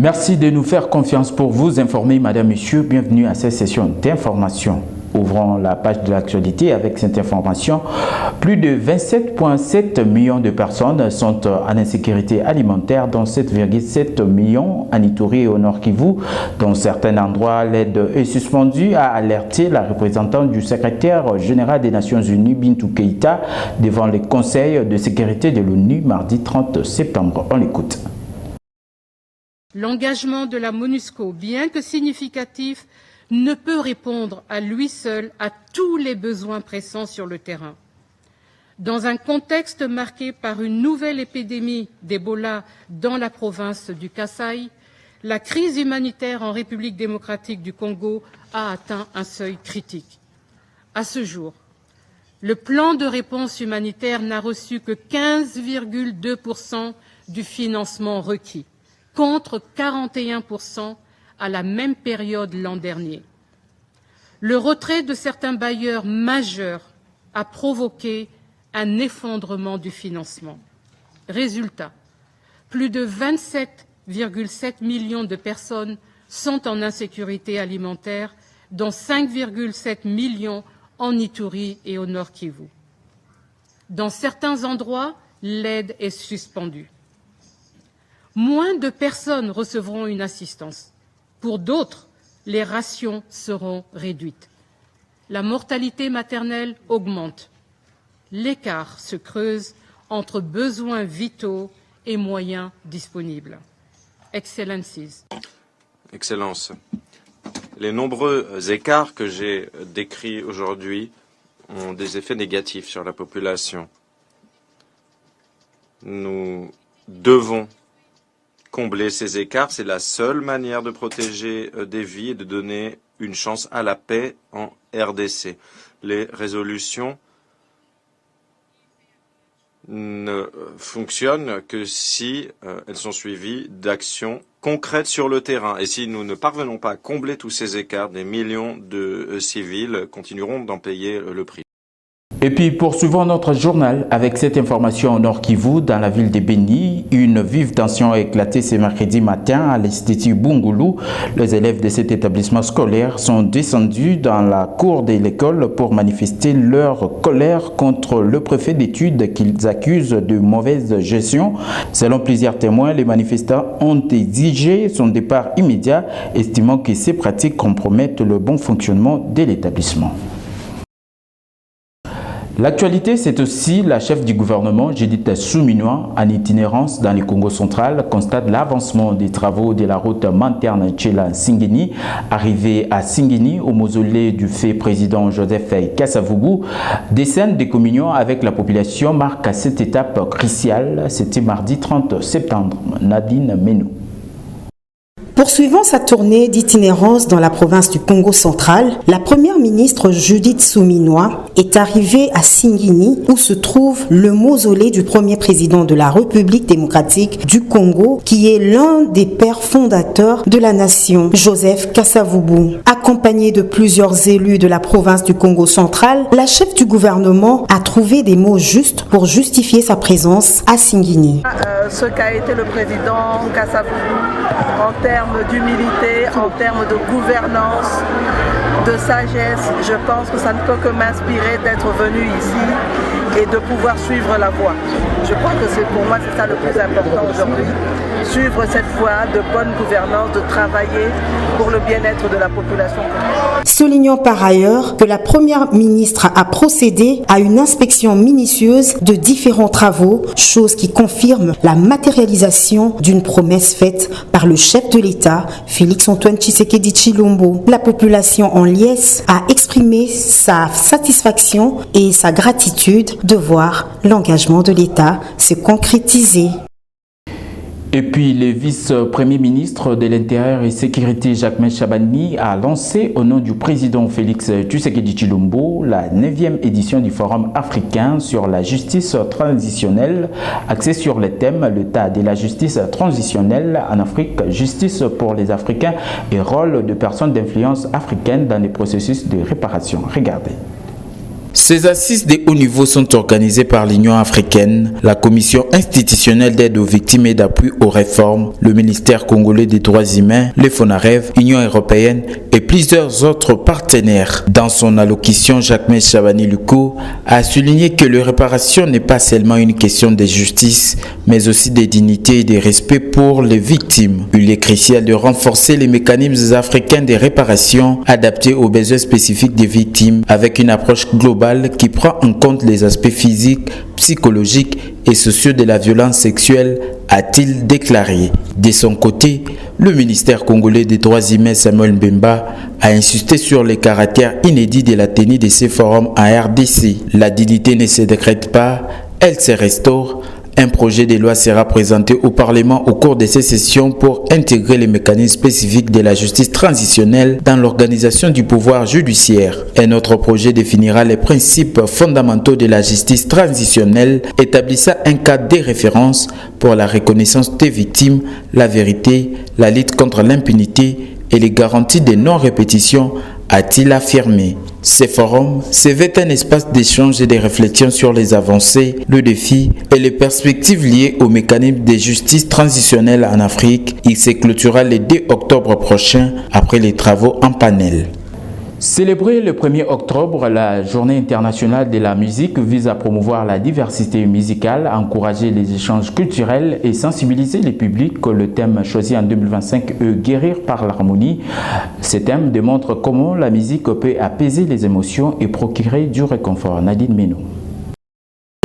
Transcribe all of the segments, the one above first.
Merci de nous faire confiance pour vous informer, Madame, Monsieur. Bienvenue à cette session d'information. Ouvrons la page de l'actualité avec cette information. Plus de 27,7 millions de personnes sont en insécurité alimentaire, dont 7,7 millions en Ituri et au Nord Kivu. Dans certains endroits, l'aide est suspendue, a alerté la représentante du secrétaire général des Nations Unies, Bintou Keïta, devant le Conseil de sécurité de l'ONU mardi 30 septembre. On l'écoute. L'engagement de la MONUSCO, bien que significatif, ne peut répondre à lui seul à tous les besoins pressants sur le terrain. Dans un contexte marqué par une nouvelle épidémie d'Ebola dans la province du Kasaï, la crise humanitaire en République démocratique du Congo a atteint un seuil critique. À ce jour, le plan de réponse humanitaire n'a reçu que 15,2% du financement requis, contre 41% à la même période l'an dernier. Le retrait de certains bailleurs majeurs a provoqué un effondrement du financement. Résultat, plus de 27,7 millions de personnes sont en insécurité alimentaire, dont 5,7 millions en Ituri et au Nord Kivu. Dans certains endroits, l'aide est suspendue. Moins de personnes recevront une assistance. Pour d'autres, les rations seront réduites. La mortalité maternelle augmente. L'écart se creuse entre besoins vitaux et moyens disponibles. Excellencies. Excellences, les nombreux écarts que j'ai décrits aujourd'hui ont des effets négatifs sur la population. Nous devons combler ces écarts, c'est la seule manière de protéger des vies et de donner une chance à la paix en RDC. Les résolutions ne fonctionnent que si elles sont suivies d'actions concrètes sur le terrain. Et si nous ne parvenons pas à combler tous ces écarts, des millions de civils continueront d'en payer le prix. Et puis poursuivons notre journal avec cette information au Nord Kivu, dans la ville de Beni. Une vive tension a éclaté ce mercredi matin à l'Institut Bungulu. Les élèves de cet établissement scolaire sont descendus dans la cour de l'école pour manifester leur colère contre le préfet d'études qu'ils accusent de mauvaise gestion. Selon plusieurs témoins, les manifestants ont exigé son départ immédiat, estimant que ces pratiques compromettent le bon fonctionnement de l'établissement. L'actualité, c'est aussi la chef du gouvernement, Judith Suminwa, en itinérance dans le Congo central, constate l'avancement des travaux de la route Manterne Tchela-Singini. Arrivé à Singini, au mausolée du fait président Joseph Kasavubu, des scènes de communion avec la population marquent cette étape cruciale. C'était mardi 30 septembre. Nadine Menou. Poursuivant sa tournée d'itinérance dans la province du Congo central, la première ministre Judith Suminwa est arrivée à Singini où se trouve le mausolée du premier président de la République démocratique du Congo qui est l'un des pères fondateurs de la nation, Joseph Kasavubu. Accompagnée de plusieurs élus de la province du Congo central, la chef du gouvernement a trouvé des mots justes pour justifier sa présence à Singini. Ce qu'a été le président Kasavubu en termes d'humilité, en termes de gouvernance, de sagesse, je pense que ça ne peut que m'inspirer d'être venu ici et de pouvoir suivre la voie. Je crois que pour moi c'est ça le plus important aujourd'hui, suivre cette voie de bonne gouvernance, de travailler pour le bien-être de la population. Soulignant par ailleurs que la première ministre a procédé à une inspection minutieuse de différents travaux, chose qui confirme la matérialisation d'une promesse faite par le chef de l'État, Félix-Antoine Tshisekedi Tshilombo. La population en liesse a exprimé sa satisfaction et sa gratitude de voir l'engagement de l'État se concrétiser. Et puis, le vice-premier ministre de l'Intérieur et Sécurité, Jacques Chabani, a lancé au nom du président Félix Tshisekedi Tshilombo la 9e édition du Forum africain sur la justice transitionnelle, axé sur le thème « L'état de la justice transitionnelle en Afrique, justice pour les Africains et rôle de personnes d'influence africaine dans les processus de réparation ». Regardez. Ces assises de haut niveau sont organisées par l'Union africaine, la Commission institutionnelle d'aide aux victimes et d'appui aux réformes, le ministère congolais des droits humains, le FONAREV, l'Union européenne et plusieurs autres partenaires. Dans son allocution, Jacques Chabani-Luko a souligné que la réparation n'est pas seulement une question de justice, mais aussi de dignité et de respect pour les victimes. Il est crucial de renforcer les mécanismes africains de réparation adaptés aux besoins spécifiques des victimes avec une approche globale qui prend en compte les aspects physiques, psychologiques et sociaux de la violence sexuelle, a-t-il déclaré. De son côté, le ministère congolais des droits humains Samuel Mbemba a insisté sur les caractères inédits de la tenue de ces forums en RDC. La dignité ne se décrète pas, elle se restaure. Un projet de loi sera présenté au Parlement au cours de ces sessions pour intégrer les mécanismes spécifiques de la justice transitionnelle dans l'organisation du pouvoir judiciaire. Un autre projet définira les principes fondamentaux de la justice transitionnelle, établissant un cadre de référence pour la reconnaissance des victimes, la vérité, la lutte contre l'impunité et les garanties de non-répétition, a-t-il affirmé. Ces forums se veulent un espace d'échange et de réflexion sur les avancées, le défi et les perspectives liées au mécanisme de justice transitionnelle en Afrique. Il se clôturera le 2 octobre prochain après les travaux en panel. Célébrer le 1er octobre, la Journée internationale de la musique vise à promouvoir la diversité musicale, encourager les échanges culturels et sensibiliser les publics. Le thème choisi en 2025 est « Guérir par l'harmonie ». Ce thème démontre comment la musique peut apaiser les émotions et procurer du réconfort. Nadine Menou.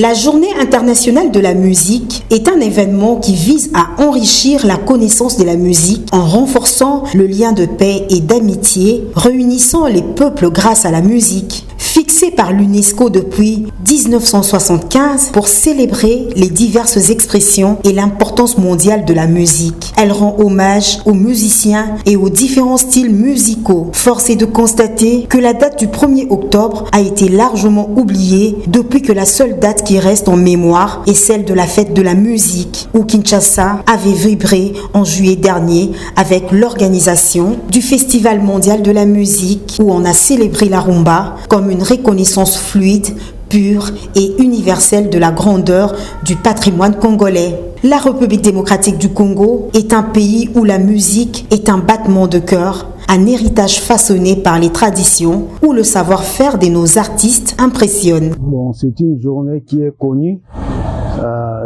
La Journée internationale de la musique est un événement qui vise à enrichir la connaissance de la musique en renforçant le lien de paix et d'amitié, réunissant les peuples grâce à la musique. Fixée par l'UNESCO depuis 1975 pour célébrer les diverses expressions et l'importance mondiale de la musique. Elle rend hommage aux musiciens et aux différents styles musicaux. Force est de constater que la date du 1er octobre a été largement oubliée depuis que la seule date qui reste en mémoire est celle de la fête de la musique, où Kinshasa avait vibré en juillet dernier avec l'organisation du Festival mondial de la musique, où on a célébré la rumba comme une reconnaissance fluide, pure et universelle de la grandeur du patrimoine congolais. La République démocratique du Congo est un pays où la musique est un battement de cœur, un héritage façonné par les traditions, où le savoir-faire de nos artistes impressionne. Bon, c'est une journée qui est connue.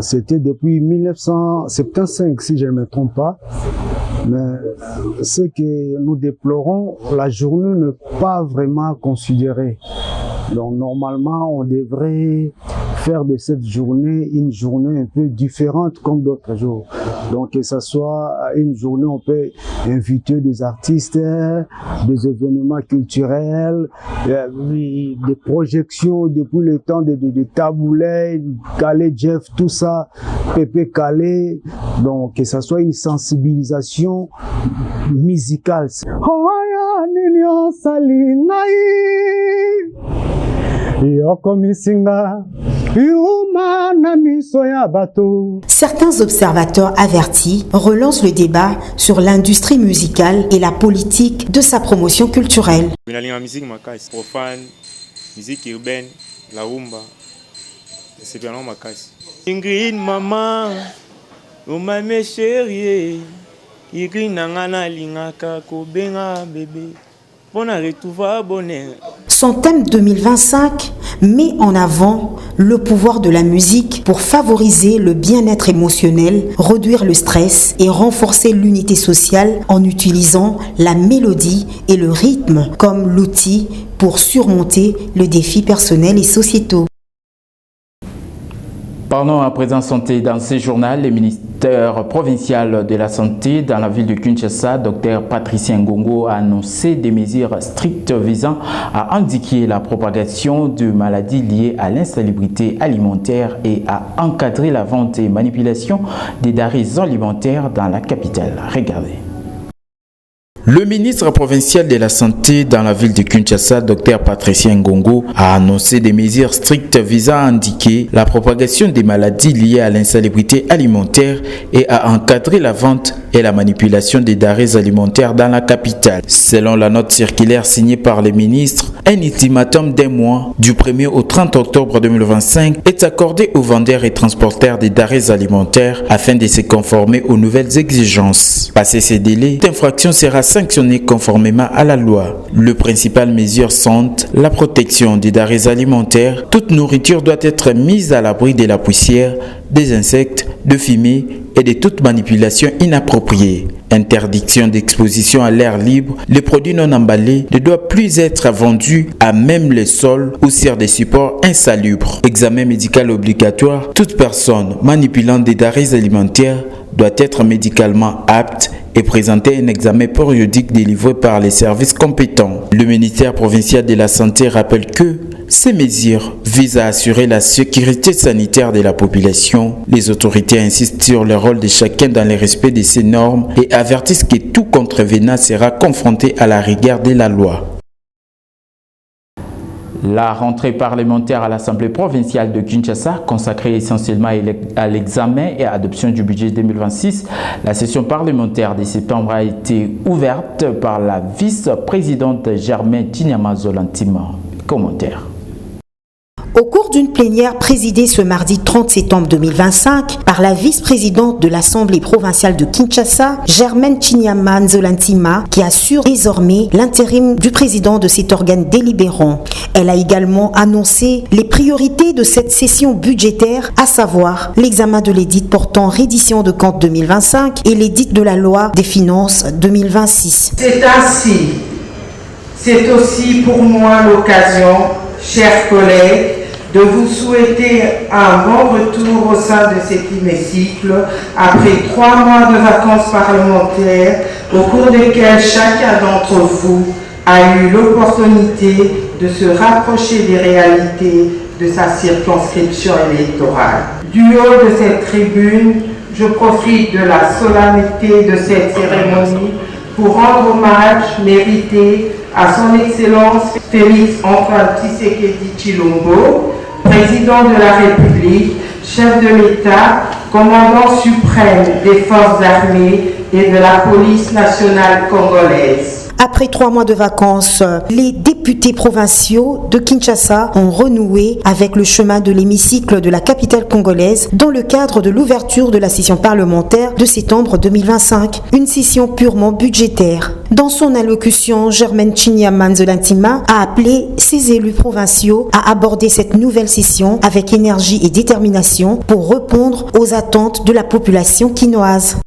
C'était depuis 1975, si je ne me trompe pas. Mais ce que nous déplorons, la journée n'est pas vraiment considérée. Donc normalement, on devrait faire de cette journée une journée un peu différente comme d'autres jours. Donc que ce soit une journée où on peut inviter des artistes, des événements culturels, des projections depuis le temps de Taboulé, Calais Jeff, tout ça, Pépé Calais. Donc que ce soit une sensibilisation musicale. Certains observateurs avertis relancent le débat sur l'industrie musicale et la politique de sa promotion culturelle. La musique profane, musique urbaine, la rumba, c'est bien makasi. Ingrid maman, umame chérie, Ingrid nangana lingaka kobenga bébé. Son thème 2025 met en avant le pouvoir de la musique pour favoriser le bien-être émotionnel, réduire le stress et renforcer l'unité sociale en utilisant la mélodie et le rythme comme l'outil pour surmonter les défis personnels et sociétaux. Parlons à présent santé dans ce journal. Le ministère provincial de la santé dans la ville de Kinshasa, Dr Patricia Ngongo, a annoncé des mesures strictes visant à endiguer la propagation de maladies liées à l'insalubrité alimentaire et à encadrer la vente et manipulation des denrées alimentaires dans la capitale. Regardez. Le ministre provincial de la Santé dans la ville de Kinshasa, Dr Patricia Ngongo, a annoncé des mesures strictes visant à indiquer la propagation des maladies liées à l'insalubrité alimentaire et à encadrer la vente et la manipulation des denrées alimentaires dans la capitale. Selon la note circulaire signée par le ministre, un ultimatum d'un mois, du 1er au 30 octobre 2025, est accordé aux vendeurs et transporteurs des denrées alimentaires afin de se conformer aux nouvelles exigences. Passé ces délais, l'infraction sera sanctionnée conformément à la loi. Les principales mesures sont la protection des denrées alimentaires. Toute nourriture doit être mise à l'abri de la poussière, des insectes, de fumée et de toute manipulation inappropriée. Interdiction d'exposition à l'air libre. Les produits non emballés ne doivent plus être vendus à même le sol ou sur des supports insalubres. Examen médical obligatoire. Toute personne manipulant des denrées alimentaires doit être médicalement apte et présenter un examen périodique délivré par les services compétents. Le ministère provincial de la Santé rappelle que ces mesures visent à assurer la sécurité sanitaire de la population. Les autorités insistent sur le rôle de chacun dans le respect de ces normes et avertissent que tout contrevenant sera confronté à la rigueur de la loi. La rentrée parlementaire à l'Assemblée provinciale de Kinshasa, consacrée essentiellement à l'examen et à l'adoption du budget 2026, la session parlementaire de septembre a été ouverte par la vice-présidente Germaine Chinyama Zolantima. Commentaire. Au cours d'une plénière présidée ce mardi 30 septembre 2025 par la vice-présidente de l'Assemblée provinciale de Kinshasa, Germaine Chinyama Nzolantima, qui assure désormais l'intérim du président de cet organe délibérant. Elle a également annoncé les priorités de cette session budgétaire, à savoir l'examen de l'édit portant reddition de comptes 2025 et l'édit de la loi des finances 2026. C'est aussi pour moi l'occasion, chers collègues, de vous souhaiter un bon retour au sein de cet hémicycle après 3 mois de vacances parlementaires au cours desquels chacun d'entre vous a eu l'opportunité de se rapprocher des réalités de sa circonscription électorale. Du haut de cette tribune, je profite de la solennité de cette cérémonie pour rendre hommage mérité à son Excellence Félix Antoine Tshisekedi Tshilombo, président de la République, chef de l'État, commandant suprême des forces armées et de la police nationale congolaise. Après 3 mois de vacances, les députés provinciaux de Kinshasa ont renoué avec le chemin de l'hémicycle de la capitale congolaise dans le cadre de l'ouverture de la session parlementaire de septembre 2025, une session purement budgétaire. Dans son allocution, Germaine Chinyama Nzolantima a appelé ses élus provinciaux à aborder cette nouvelle session avec énergie et détermination pour répondre aux attentes de la population kinoise.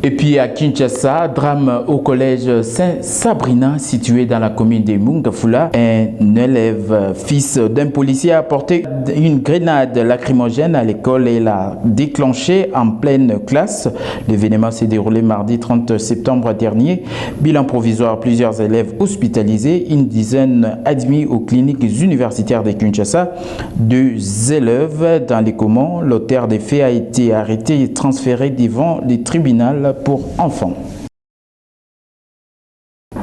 Et puis à Kinshasa, drame au collège Saint-Sabrina, situé dans la commune de Mungafula. Un élève, fils d'un policier, a porté une grenade lacrymogène à l'école et l'a déclenchée en pleine classe. L'événement s'est déroulé mardi 30 septembre dernier. Bilan provisoire, plusieurs élèves hospitalisés, une dizaine admis aux cliniques universitaires de Kinshasa. 2 élèves dans les communs. L'auteur des faits a été arrêté et transféré devant les tribunaux pour enfants.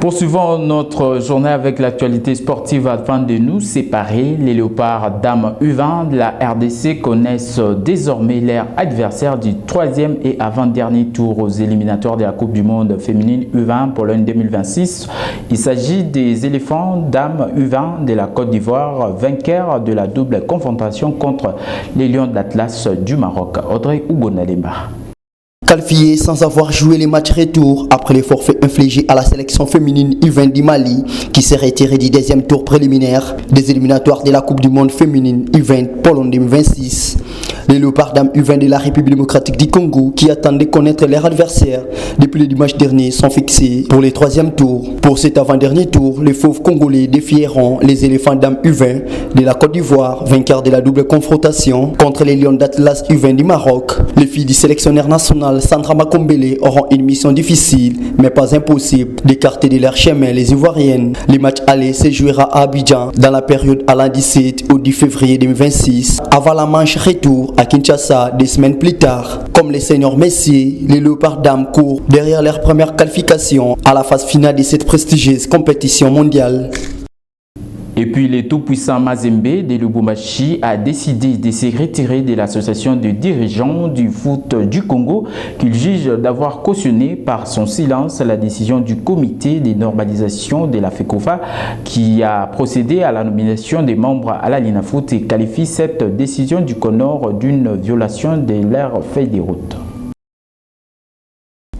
Poursuivons notre journée avec l'actualité sportive afin de nous séparer. Les Léopards Dames U20 de la RDC connaissent désormais leur adversaire du 3e et avant-dernier tour aux éliminatoires de la Coupe du Monde féminine U20 Pologne 2026. Il s'agit des éléphants Dames U20 de la Côte d'Ivoire, vainqueurs de la double confrontation contre les Lions d'Atlas du Maroc. Audrey Ougonalemba. Qualifiés sans avoir joué les matchs retour après les forfaits infligés à la sélection féminine U20 du Mali qui s'est retirée du 2e tour préliminaire des éliminatoires de la Coupe du Monde féminine U20 Pologne 2026. Les Léopards Dames U20 de la République démocratique du Congo qui attendaient connaître leur adversaire depuis le dimanche dernier sont fixés pour les 3e tours. Pour cet avant-dernier tour, les fauves congolais défieront les éléphants Dames U20 de la Côte d'Ivoire, vainqueurs de la double confrontation contre les Lions d'Atlas U20 du Maroc. Les filles du sélectionneur national Sandra Makombele auront une mission difficile, mais pas impossible, d'écarter de leur chemin les Ivoiriennes. Le match aller se jouera à Abidjan dans la période allant 17 au 10 février 2026, avant la manche retour à Kinshasa 2 semaines plus tard. Comme les seniors messieurs, les Léopards dames courent derrière leur première qualification à la phase finale de cette prestigieuse compétition mondiale. Et puis le tout-puissant Mazembe de Lubumbashi a décidé de se retirer de l'association de dirigeants du foot du Congo qu'il juge d'avoir cautionné par son silence la décision du comité de normalisation de la FECOFA qui a procédé à la nomination des membres à la Linafoot et qualifie cette décision du CONOR d'une violation de leur feuille de route.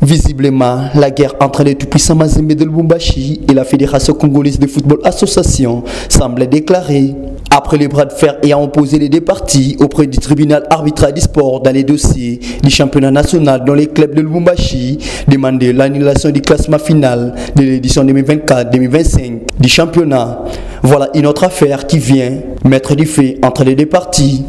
Visiblement, la guerre entre les tout-puissants Mazembe de Lubumbashi et la Fédération congolaise de football association semble déclarée. Après les bras de fer ayant opposé les deux parties auprès du tribunal arbitral du sport dans les dossiers du championnat national dont les clubs de Lubumbashi demandaient l'annulation du classement final de l'édition 2024-2025 du championnat. Voilà une autre affaire qui vient mettre du feu entre les deux parties.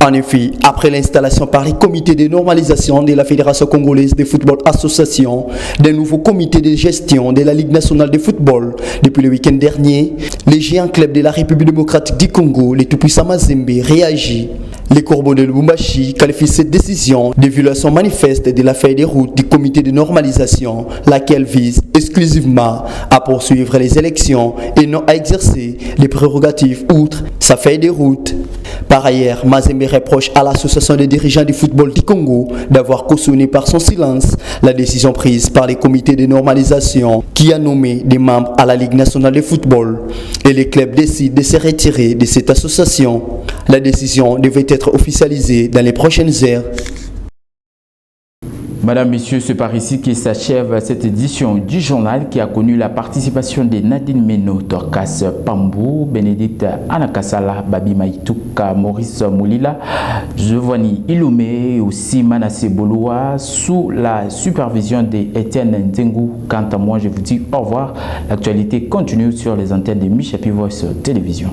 En effet, après l'installation par les comités de normalisation de la Fédération congolaise de football association d'un nouveau comité de gestion de la Ligue nationale de football depuis le week-end dernier, les géants clubs de la République démocratique du Congo, les tout-puissants Mazembe, réagissent. Les Corbeaux de Lubumbashi qualifient cette décision de violation manifeste de la feuille de route du comité de normalisation, laquelle vise exclusivement à poursuivre les élections et non à exercer les prérogatives outre sa feuille de route. Par ailleurs, Mazembe reproche à l'association des dirigeants du football du Congo d'avoir cautionné par son silence la décision prise par les comités de normalisation qui a nommé des membres à la Ligue nationale de football et les clubs décident de se retirer de cette association. La décision devait être officialisée dans les prochaines heures. Madame, Messieurs, c'est par ici que s'achève cette édition du journal qui a connu la participation de Nadine Meno, Dorcas Pambou, Bénédicte Anakasala, Babi Maïtouka, Maurice Moulila, Giovanni Iloumé et aussi Manassé Boloua sous la supervision d'Étienne Nzengu. Quant à moi, je vous dis au revoir. L'actualité continue sur les antennes de Michapi Voice Télévision.